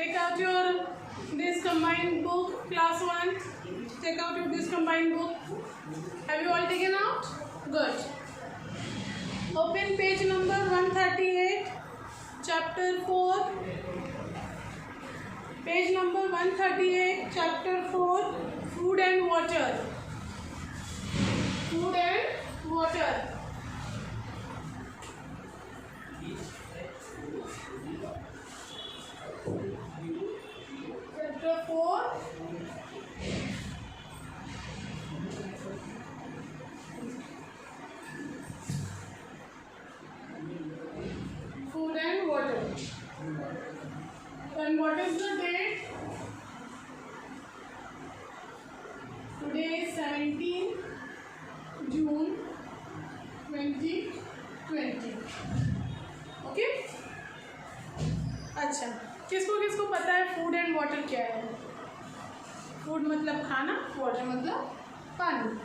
Take out your this combined book, class 1. Take out your this combined book. Have you all taken out? Good. Open page number 138, chapter 4. Page number 138, chapter 4, food and water. Food and water. Chapter 4. Food and water. And what is the date? Today is 17 June 2020. Okay? अच्छा, किसको किसको पता है food and water क्या है? Food मतलब खाना, water मतलब पानी।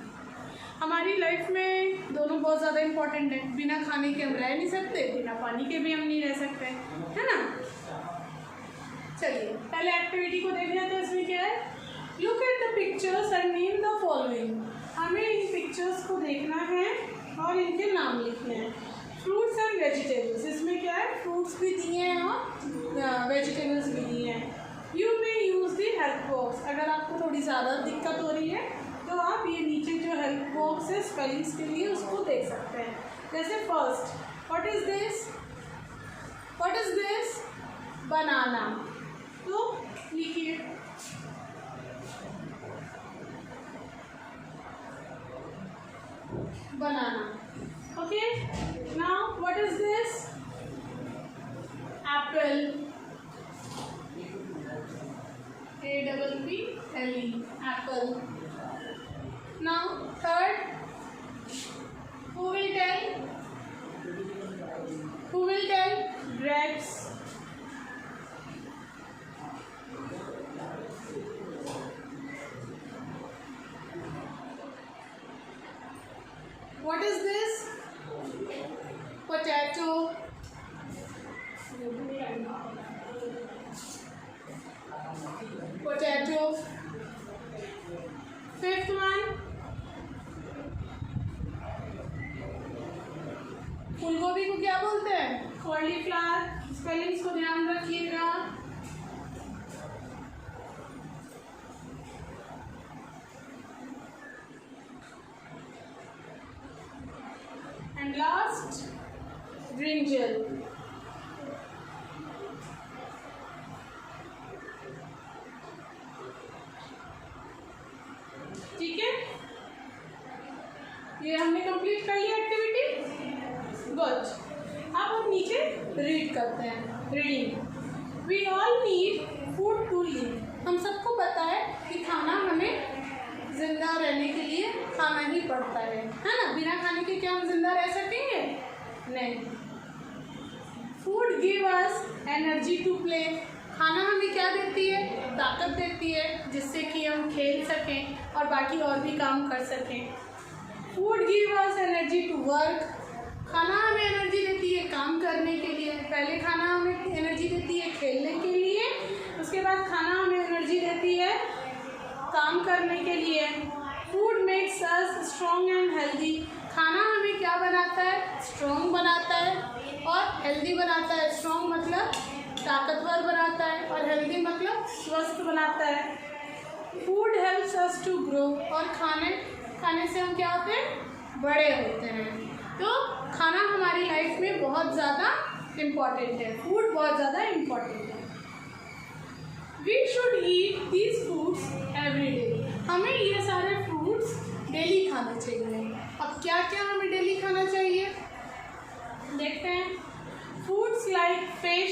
हमारी लाइफ में दोनों बहुत ज़्यादा इम्पोर्टेंट है। बिना खाने के हम रह नहीं सकते, बिना पानी के भी हम नहीं रह सकते, है ना? चलिए पहले एक्टिविटी को देख लेते हैं। इसमें क्या है? Look at the pictures and name the following. हमें इन पिक्चर्स को देखना है और इनके नाम लिखने हैं। फ्रूट्स एंड वेजिटेबल्स, इसमें क्या है? फ्रूट्स भी दिए हैं और वेजिटेबल्स भी दिए हैं। You may use the help box. अगर आपको थोड़ी ज़्यादा दिक्कत हो रही है तो आप ये नीचे जो हेल्प बॉक्स है स्पेलिंग्स के लिए उसको देख सकते हैं। जैसे first, what is this? What is this? Banana. तो लिखिए banana. Okay, now what is this? Apple. APPLE, apple. Now third, who will tell? Who will tell? Grapes. What is this? Potato. Potato. Fifth one, फूलगोभी को क्या बोलते हैं? Cauliflower. Spellings को ध्यान रखिएगा। And last, brinjal. ठीक है, ये हमने कंप्लीट कर लिया एक्टिविटी। गुड। अब हम नीचे रीड करते हैं। Reading. We all need food to live. हम सबको पता है कि खाना हमें जिंदा रहने के लिए खाना ही पड़ता है ना? बिना खाने के क्या हम जिंदा रह सकेंगे? नहीं। Food give us energy to play. खाना हमें क्या देती है? ताकत देती है, जिससे कि हम खेल सकें और बाकी और भी काम कर सकें। Food give us energy to work. खाना हमें एनर्जी देती है काम करने के लिए। पहले खाना हमें एनर्जी देती है खेलने के लिए, उसके बाद खाना हमें एनर्जी देती है काम करने के लिए। Food makes us strong and healthy. खाना हमें क्या बनाता है? स्ट्रॉन्ग बनाता है और हेल्दी बनाता है। स्ट्रॉन्ग मतलब ताकतवर बनाता है और हेल्दी मतलब स्वस्थ बनाता है। Food helps us to grow. और खाने से हम क्या होते हैं? बड़े होते हैं। तो खाना हमारी लाइफ में बहुत ज़्यादा इम्पॉर्टेंट है। फूड बहुत ज़्यादा इम्पॉर्टेंट है। We should eat these fruits every day. हमें ये सारे फ्रूट्स डेली खाने चाहिए। अब क्या क्या हमें डेली खाना चाहिए देखते हैं। फूड्स लाइक फिश,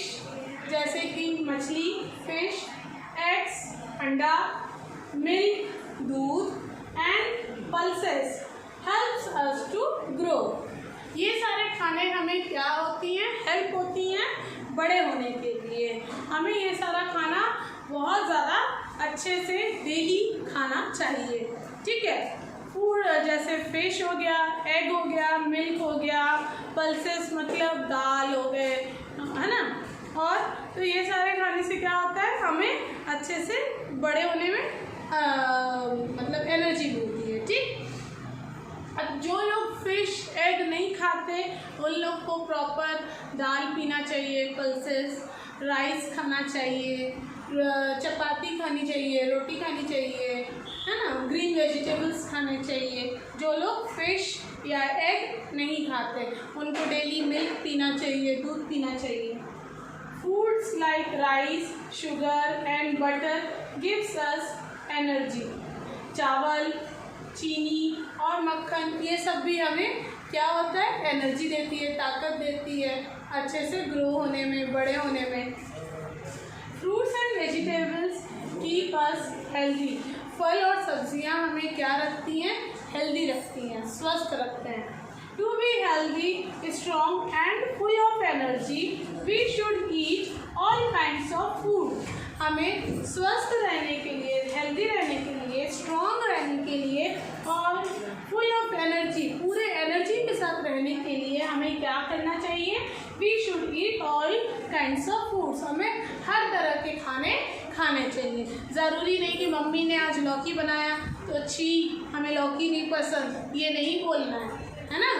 जैसे कि मछली, फिश, एग्स, अंडा, मिल्क, दूध, and pulses helps us to grow. ये सारे खाने हमें क्या होती हैं? हेल्प होती हैं बड़े होने के लिए। हमें ये सारा खाना बहुत ज़्यादा अच्छे से डेली खाना चाहिए। ठीक है, फूड जैसे फिश हो गया, एग हो गया, मिल्क हो गया, पल्सेस मतलब दाल हो गए, है ना। और तो ये सारे खाने से क्या होता है? हमें अच्छे से बड़े होने में मतलब एनर्जी मिलती है। ठीक, अब जो लोग फिश एग नहीं खाते उन लोग को प्रॉपर दाल पीना चाहिए, पल्सेस, राइस खाना चाहिए, चपाती खानी चाहिए, रोटी खानी चाहिए, है ना, ग्रीन वेजिटेबल्स खाने चाहिए। जो लोग फिश या एग नहीं खाते उनको डेली मिल्क पीना चाहिए, दूध पीना चाहिए। Foods like rice, sugar and butter gives us energy. चावल, चीनी और मक्खन ये सब भी हमें क्या होता है, एनर्जी देती है, ताकत देती है अच्छे से ग्रो होने में, बड़े होने में। Fruits and vegetables keep us healthy. फल और सब्जियां हमें क्या रखती हैं, हेल्दी रखती हैं, स्वस्थ रखते हैं। To be healthy, strong and full of energy we should eat all kinds of food. हमें स्वस्थ रहने के लिए, हेल्दी रहने के लिए, स्ट्रॉन्ग रहने के लिए और फुल ऑफ एनर्जी, पूरे एनर्जी के साथ रहने के लिए हमें क्या करना चाहिए, we should eat all kinds of foods. हमें हर तरह के खाने चाहिए। ज़रूरी नहीं कि मम्मी ने आज लौकी बनाया तो अच्छी हमें लौकी नहीं पसंद, ये नहीं बोलना है ना।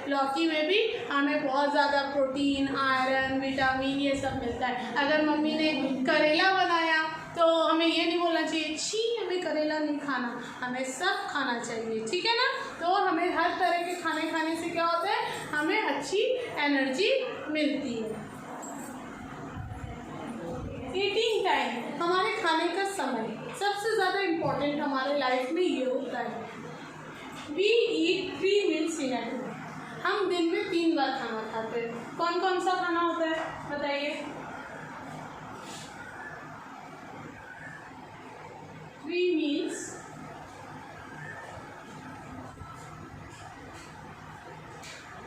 लौकी में भी हमें बहुत ज़्यादा प्रोटीन, आयरन, विटामिन ये सब मिलता है। अगर मम्मी ने करेला बनाया तो हमें ये नहीं बोलना चाहिए छी हमें करेला नहीं खाना, हमें सब खाना चाहिए, ठीक है ना। तो हमें हर तरह के खाने से क्या होता है, हमें अच्छी एनर्जी मिलती है। ईटिंग टाइम, हमारे खाने का समय सबसे ज़्यादा इम्पोर्टेंट हमारे लाइफ में ये होता है। We eat 3 meals in a day. हम दिन में 3 बार खाना खाते हैं। कौन कौन सा खाना होता है बताइए। 3 meals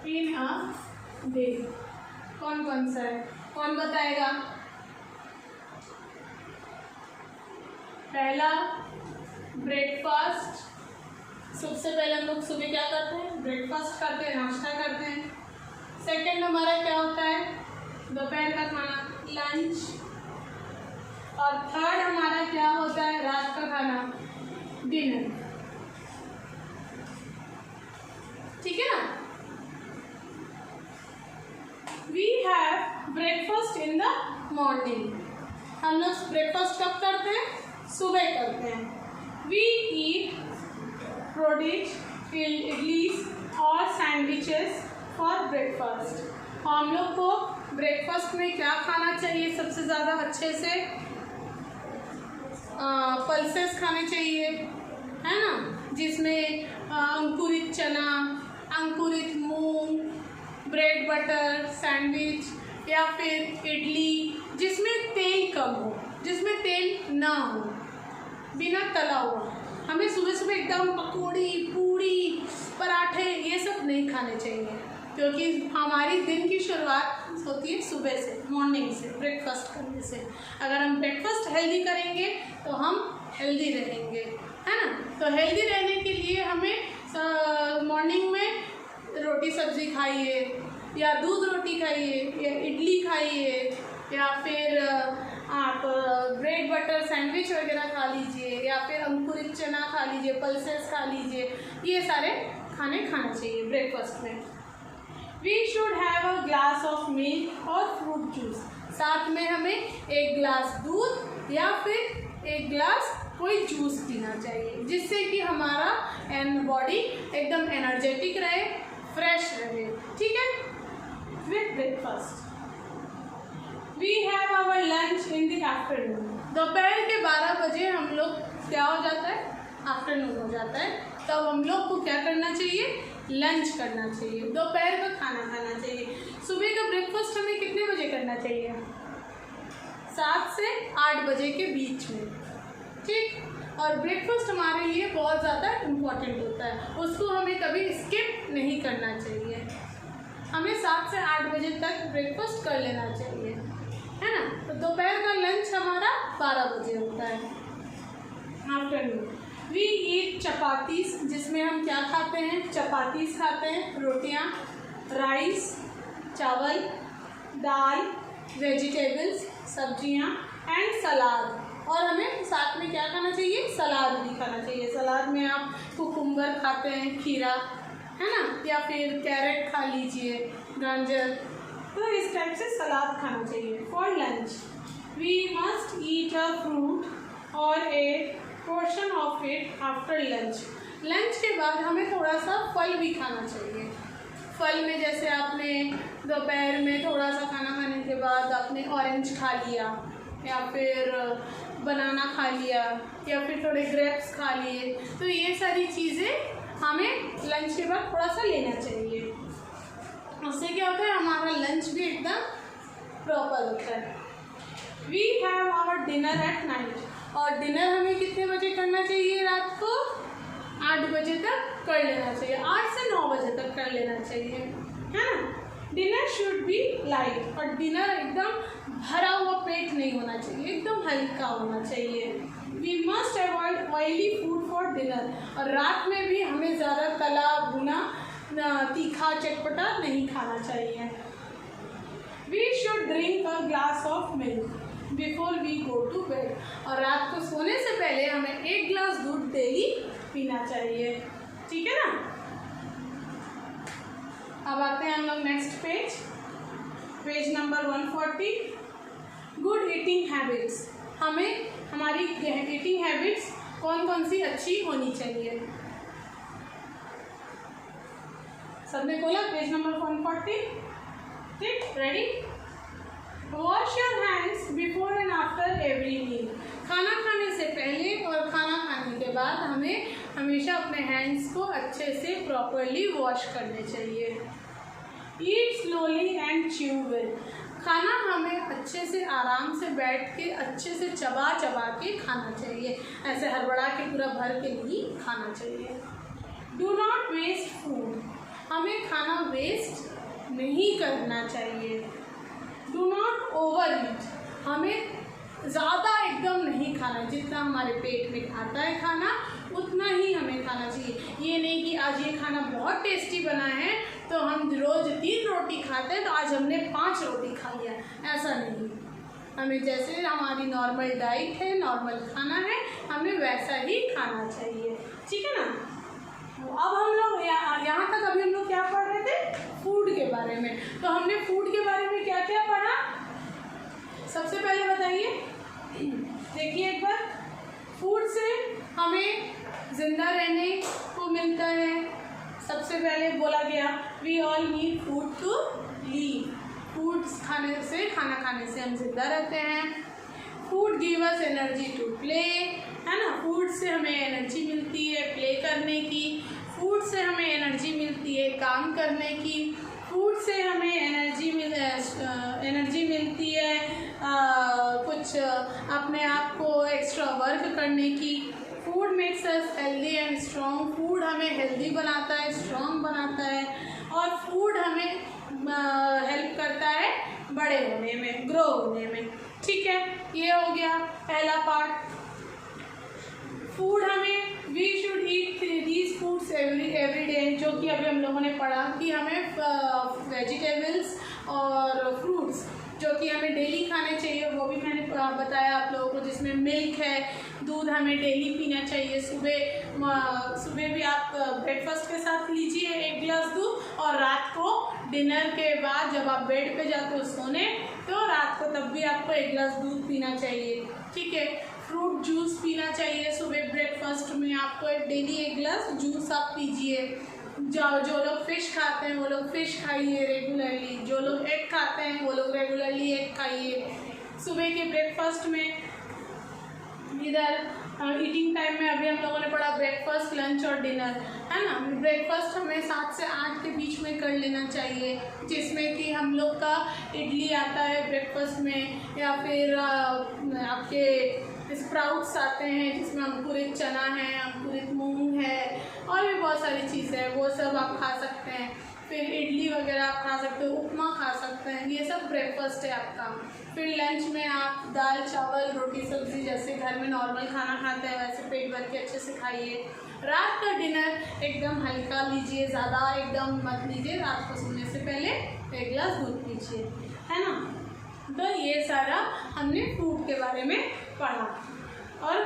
इन अ डे। कौन कौन सा है, कौन बताएगा। पहला ब्रेकफास्ट, सबसे पहले हम लोग सुबह क्या करते हैं, ब्रेकफास्ट करते हैं, नाश्ता करते हैं। सेकंड हमारा क्या होता है, दोपहर का खाना, लंच। और थर्ड हमारा क्या होता है, रात का खाना, डिनर। ठीक है ना। We have breakfast in the morning. हम लोग ब्रेकफास्ट कब करते हैं, सुबह करते हैं। वी ईट प्रोडीज, इडलीज और सैंडविचेस फॉर ब्रेकफास्ट। हम लोग को ब्रेकफास्ट में क्या खाना चाहिए सबसे ज़्यादा अच्छे से, पल्सेस खाने चाहिए, है ना, जिसमें अंकुरित चना, अंकुरित मूंग, ब्रेड बटर सैंडविच या फिर इडली जिसमें तेल कम हो, जिसमें तेल ना हो, बिना तला हुआ। हमें सुबह सुबह एकदम पकौड़ी, पूड़ी, पराठे ये सब नहीं खाने चाहिए, क्योंकि हमारी दिन की शुरुआत होती है सुबह से, मॉर्निंग से, ब्रेकफास्ट करने से। अगर हम ब्रेकफास्ट हेल्दी करेंगे तो हम हेल्दी रहेंगे, है ना। तो हेल्दी रहने के लिए हमें मॉर्निंग में रोटी सब्जी खाइए, या दूध रोटी खाइए, या इडली खाइए, या फिर आप ब्रेड बटर सैंडविच वगैरह खा लीजिए, या फिर अंकुरित चना खा लीजिए, पल्सेस खा लीजिए। ये सारे खाने खाना चाहिए ब्रेकफास्ट में। We should have a glass of milk और फ्रूट जूस। साथ में हमें 1 गिलास दूध या फिर 1 गिलास कोई जूस पीना चाहिए, जिससे कि हमारा बॉडी एकदम एनर्जेटिक रहे, फ्रेश रहे, ठीक है। With breakfast we have our lunch in the afternoon. दोपहर के 12 बजे हम लोग क्या हो जाता है, आफ्टरनून हो जाता है। तब हम लोग को क्या करना चाहिए, लंच करना चाहिए, दोपहर का खाना खाना चाहिए। सुबह का ब्रेकफास्ट हमें कितने बजे करना चाहिए, 7 से 8 बजे के बीच में, ठीक। और ब्रेकफास्ट हमारे लिए बहुत ज़्यादा इम्पॉर्टेंट होता है, उसको हमें कभी स्किप नहीं करना चाहिए। हमें 7 से 8 बजे तक ब्रेकफास्ट कर लेना चाहिए, है ना। तो दोपहर का लंच हमारा 12 बजे होता है, आफ्टरनून। वी ईट चपातीस, जिसमें हम क्या खाते हैं, चपातीस खाते हैं, रोटियां, राइस, चावल, दाल, वेजिटेबल्स, सब्जियां, एंड सलाद। और हमें साथ में क्या खाना चाहिए, सलाद भी खाना चाहिए। सलाद में आप कुकुम्बर खाते हैं, खीरा है ना, या फिर कैरेट खा लीजिए, गाजर, तो इस टाइप से सलाद खाना चाहिए। For lunch we must eat a fruit or a portion of it after lunch. Lunch के बाद हमें थोड़ा सा फल भी खाना चाहिए। फल में जैसे आपने दोपहर में थोड़ा सा खाना खाने के बाद आपने ऑरेंज खा लिया, या फिर बनाना खा लिया, या फिर थोड़े ग्रेप्स खा लिए, तो ये सारी चीज़ें हमें लंच के बाद थोड़ा सा लेना चाहिए। उससे क्या होता है, हमारा लंच भी एकदम प्रॉपर होता है। We have our dinner at night, और डिनर हमें कितने बजे करना चाहिए, रात को 8 बजे तक कर लेना चाहिए, 8 से 9 बजे तक कर लेना चाहिए, है ना। डिनर शुड बी लाइट, और डिनर एकदम भरा हुआ पेट नहीं होना चाहिए, एकदम हल्का होना चाहिए। We must avoid oily food for dinner, और रात में भी हमें ज़्यादा तला भुना, तीखा, चटपटा नहीं खाना चाहिए। We should drink a glass of milk before we go to bed, और रात को सोने से पहले हमें 1 गिलास दूध डेली पीना चाहिए, ठीक है ना। अब आते हैं हम लोग next page, page number 140। Good eating habits, हमें हमारी ईटिंग हैबिट्स कौन कौन सी अच्छी होनी चाहिए। सबने खोला पेज नंबर 140, ठीक, ready. Wash your hands before and after every meal, खाना खाने से पहले और खाना खाने के बाद हमें हमेशा अपने हैंड्स को अच्छे से प्रॉपरली वॉश करने चाहिए। ईट स्लोली एंड च्यू वेल, खाना हमें अच्छे से आराम से बैठ के अच्छे से चबा चबा के खाना चाहिए, ऐसे हड़बड़ा के पूरा भर के नहीं खाना चाहिए। डू नॉट वेस्ट फूड, हमें खाना वेस्ट नहीं करना चाहिए। डू नॉट ओवर ईट, हमें ज़्यादा एकदम नहीं खाना, जितना हमारे पेट में आता है खाना उतना ही हमें खाना चाहिए। ये नहीं कि आज ये खाना बहुत टेस्टी बना है तो हम रोज़ 3 रोटी खाते हैं तो आज हमने 5 रोटी खा लिया, ऐसा नहीं। हमें जैसे हमारी नॉर्मल डाइट है, नॉर्मल खाना है, हमें वैसा ही खाना चाहिए, ठीक है ना। अब हम लोग यहाँ तक अभी हम लोग क्या पढ़ रहे थे, फूड के बारे में। तो हमने फूड के बारे में क्या क्या पढ़ा, सबसे पहले बताइए, देखिए एक बार, फूड से हमें जिंदा रहने को मिलता है। सबसे पहले बोला गया we all need food to live, food खाने से, खाना खाने से हम जिंदा रहते हैं। Food give us energy to play, है ना, फूड से हमें एनर्जी मिलती है प्ले करने की, फूड से हमें एनर्जी मिलती है काम करने की, फूड से हमें एनर्जी मिलती है कुछ अपने आप को एक्स्ट्रा वर्क करने की। Food makes us healthy and strong, food हमें हेल्दी बनाता है, स्ट्रॉन्ग बनाता है, और फूड हमें हेल्प करता है बड़े होने में, ग्रो होने में, ठीक है। ये हो गया पहला पार्ट। फूड हमें, we should eat these foods every day, जो कि अभी हम लोगों ने पढ़ा कि हमें वेजिटेबल्स और फ्रूट्स जो कि हमें डेली खाने चाहिए, वो भी मैंने बताया आप लोगों को, जिसमें मिल्क है, दूध हमें डेली पीना चाहिए। सुबह भी आप ब्रेकफास्ट के साथ लीजिए 1 गिलास दूध, और रात को डिनर के बाद जब आप बेड पे जाते हो सोने, तो रात को तब भी आपको 1 गिलास दूध पीना चाहिए, ठीक है। फ्रूट जूस पीना चाहिए, सुबह ब्रेकफास्ट में आपको डेली 1 गिलास जूस आप पीजिए। जो लोग फिश खाते हैं वो लोग फिश खाइए रेगुलरली, जो लोग एग खाते हैं वो लोग रेगुलरली एग खाइए। सुबह के ब्रेकफास्ट में इधर ईटिंग टाइम में अभी हम लोगों ने पढ़ा ब्रेकफास्ट, लंच और डिनर, है ना। ब्रेकफास्ट हमें 7 से 8 के बीच में कर लेना चाहिए, जिसमें कि हम लोग का इडली आता है ब्रेकफास्ट में, या फिर आपके स्प्राउट्स आते हैं जिसमें अंकुरित चना है, अंकुरित मूंग है, और भी बहुत सारी चीज़ें हैं, वो सब आप खा सकते हैं। फिर इडली वगैरह आप खा सकते हो, उपमा खा सकते हैं, ये सब ब्रेकफास्ट है आपका। फिर लंच में आप दाल चावल रोटी सब्ज़ी जैसे घर में नॉर्मल खाना खाते हैं वैसे पेट भर के अच्छे से खाइए। रात का डिनर एकदम हल्का लीजिए, ज़्यादा एकदम मत लीजिए। रात को सोने से पहले 1 गिलास दूध पीजिए, है ना। तो ये सारा हमने फूड के बारे में पढ़ा। और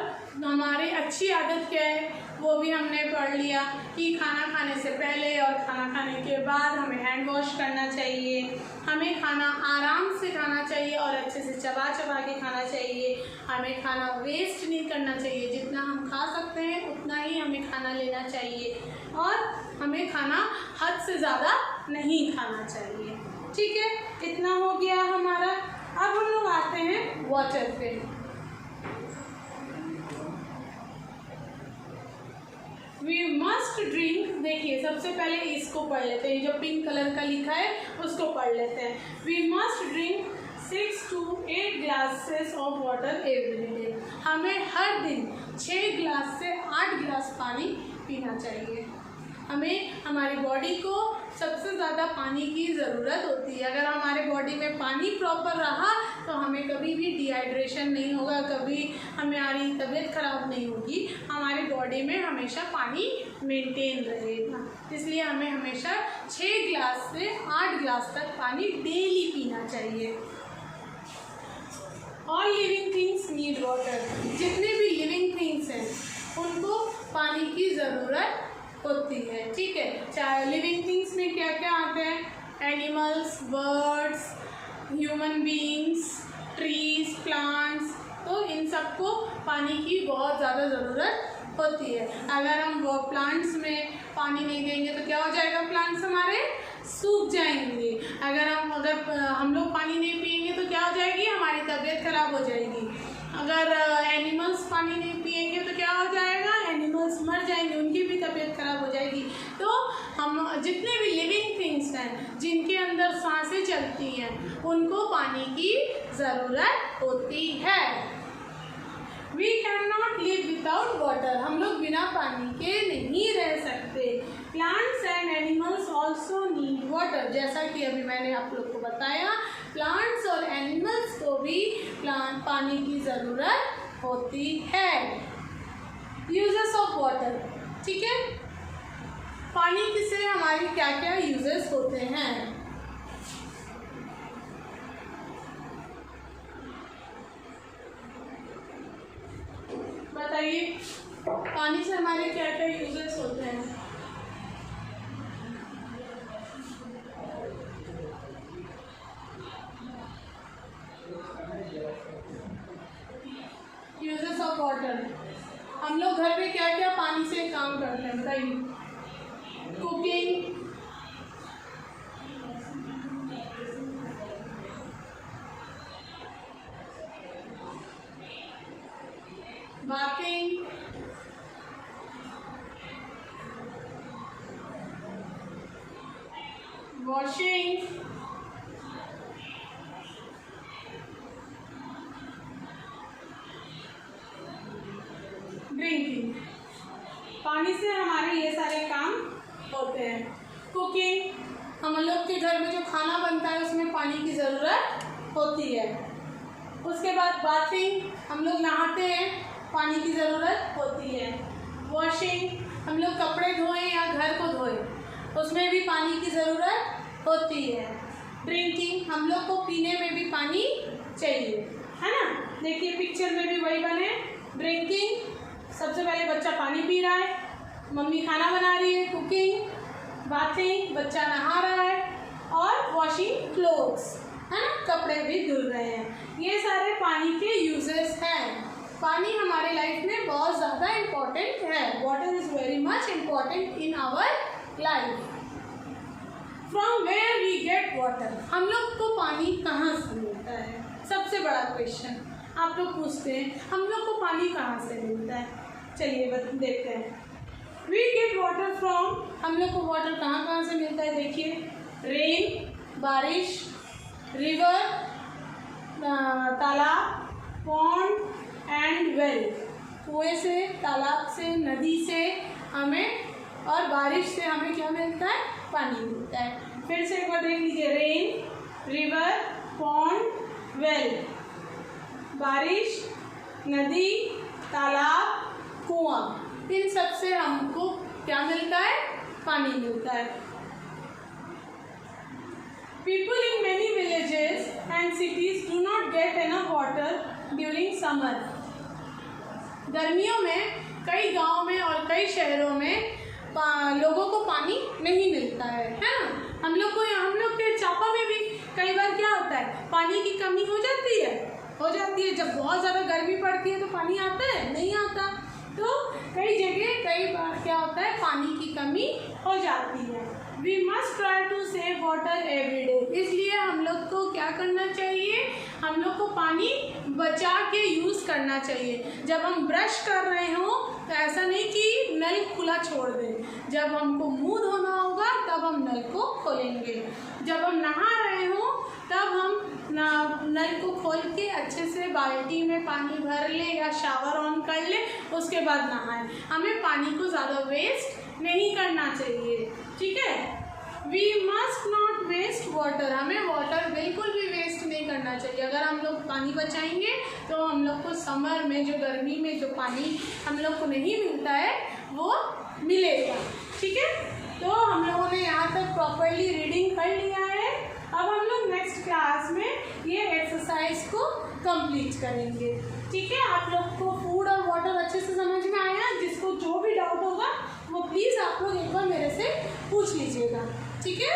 हमारी अच्छी आदत क्या है वो भी हमने पढ़ लिया कि खाना खाने से पहले और खाना खाने के बाद हमें हैंड वॉश करना चाहिए, हमें खाना आराम से खाना चाहिए और अच्छे से चबा चबा के खाना चाहिए, हमें खाना वेस्ट नहीं करना चाहिए, जितना हम खा सकते हैं उतना ही हमें खाना लेना चाहिए और हमें खाना हद से ज़्यादा नहीं खाना चाहिए। ठीक है, इतना हो गया हमारा। अब हम लोग आते हैं वाटर पे। वी मस्ट ड्रिंक, देखिए सबसे पहले इसको पढ़ लेते हैं, जो पिंक कलर का लिखा है उसको पढ़ लेते हैं। We must drink 6 to 8 glasses of water every day. हमें हर दिन 6 गिलास से 8 गिलास पानी पीना चाहिए। हमें हमारी बॉडी को सबसे ज़्यादा पानी की ज़रूरत होती है। अगर हमारे बॉडी में पानी प्रॉपर रहा तो हमें कभी भी डिहाइड्रेशन नहीं होगा, कभी हमारी तबीयत ख़राब नहीं होगी, हमारी बॉडी में हमेशा पानी मेंटेन रहेगा। इसलिए हमें हमेशा 6 गिलास से 8 गिलास तक पानी डेली पीना चाहिए। All living things need water. जितने भी लिविंग थिंग्स हैं उनको पानी की ज़रूरत होती है। ठीक है, चाहे लिविंग थिंग्स में क्या क्या आते हैं, animals, birds, human beings, trees, plants, तो इन सबको पानी की बहुत ज़्यादा ज़रूरत होती है। अगर हम वो प्लांट्स में पानी नहीं देंगे तो क्या हो जाएगा, प्लांट्स हमारे सूख जाएंगे। अगर हम लोग पानी नहीं पिएंगे तो क्या हो जाएगी, हमारी तबीयत खराब हो जाएगी। अगर एनिमल्स पानी नहीं पिएंगे तो क्या हो जाएगा, एनिमल्स मर जाएंगे, उनकी भी तबीयत खराब हो जाएगी। तो हम जितने भी लिविंग थिंग्स हैं जिनके अंदर सांसें चलती हैं उनको पानी की ज़रूरत होती है। We can not live without water. हम लोग बिना पानी के नहीं रह सकते। Plants and animals also need water. जैसा कि अभी मैंने आप लोग को बताया, प्लांट्स और एनिमल्स को भी पानी की ज़रूरत होती है। यूजेस ऑफ वाटर, ठीक है, पानी से हमारी क्या क्या यूजेस होते हैं। बताइए, पानी से हमारे क्या क्या यूजेस होते हैं। यूजेस ऑफ वाटर, हम लोग घर में क्या क्या पानी से काम करते हैं बताइए। Cooking, bathing, washing, drinking. पानी से हमारे ये सारे काम होते हैं। कुकिंग, हम लोग के घर में जो खाना बनता है उसमें पानी की ज़रूरत होती है। उसके बाद बाथिंग, हम लोग नहाते हैं, पानी की ज़रूरत होती है। वॉशिंग, हम लोग कपड़े धोएं या घर को धोएं, उसमें भी पानी की ज़रूरत होती है। ड्रिंकिंग, हम लोग को पीने में भी पानी चाहिए, है ना। देखिए पिक्चर में भी वही बने। ड्रिंकिंग, सबसे पहले बच्चा पानी पी रहा है, मम्मी खाना बना रही है, कुकिंग, बाथिंग, बच्चा नहा रहा है, और वॉशिंग क्लोथ्स, है ना, कपड़े भी धुल रहे हैं। ये सारे पानी के यूजेस हैं। पानी हमारे लाइफ में बहुत ज़्यादा इम्पोर्टेंट है। Water is very much important in our life. From where we get water, हम लोग को पानी कहाँ से मिलता है, सबसे बड़ा क्वेश्चन आप लोग पूछते हैं, हम लोग को पानी कहाँ से मिलता है। चलिए देखते हैं। वी गेट वाटर फ्रॉम, हम लोग को वाटर कहाँ कहाँ से मिलता है, देखिए। रेन, बारिश, रिवर, तालाब, पॉन्ड एंड वेल। कुएं से, तालाब से, नदी से हमें, और बारिश से हमें क्या मिलता है, पानी मिलता है। फिर से एक बार देख लीजिए। रेन, रिवर, पॉन्ड, वेल, बारिश, नदी, तालाब, कुआं, इन सब से हमको क्या मिलता है, पानी मिलता है। People in many villages villages and cities do not get enough water during summer. गर्मियों में कई गाँव में और कई शहरों में लोगों को पानी नहीं मिलता है ना। हम लोग के चापा में भी कई बार क्या होता है, पानी की कमी हो जाती है। जब बहुत ज़्यादा गर्मी पड़ती है तो पानी आता है, नहीं आता। तो कई जगह कई बार क्या होता है, पानी की कमी हो जाती है। We must try to save water every day. इसलिए हम लोग को क्या करना चाहिए, हम लोग को पानी बचा के यूज़ करना चाहिए। जब हम ब्रश कर रहे हों तो ऐसा नहीं कि नल खुला छोड़ दें। जब हमको मुंह धोना होगा तब हम नल को खोलेंगे। जब हम नहा रहे हों तब हम नल को खोल के अच्छे से बाल्टी में पानी भर ले या शावर ऑन कर ले, उसके बाद नहाएं। हमें पानी को ज़्यादा वेस्ट नहीं करना चाहिए, ठीक है। We must not waste water. हमें वाटर बिल्कुल भी वेस्ट नहीं करना चाहिए। अगर हम लोग पानी बचाएंगे तो हम लोग को समर में जो गर्मी में जो पानी हम लोग को नहीं मिलता है वो मिलेगा, ठीक है। तो हम लोगों ने यहाँ तक प्रॉपरली रीडिंग कर लिया है। अब हम लोग नेक्स्ट क्लास में ये एक्सरसाइज को कंप्लीट करेंगे, ठीक है। आप लोग को फूड और वाटर अच्छे से समझ में आया। जिसको जो भी डाउट होगा वो प्लीज़ आप लोग एक बार मेरे से पूछ लीजिएगा, ठीक है।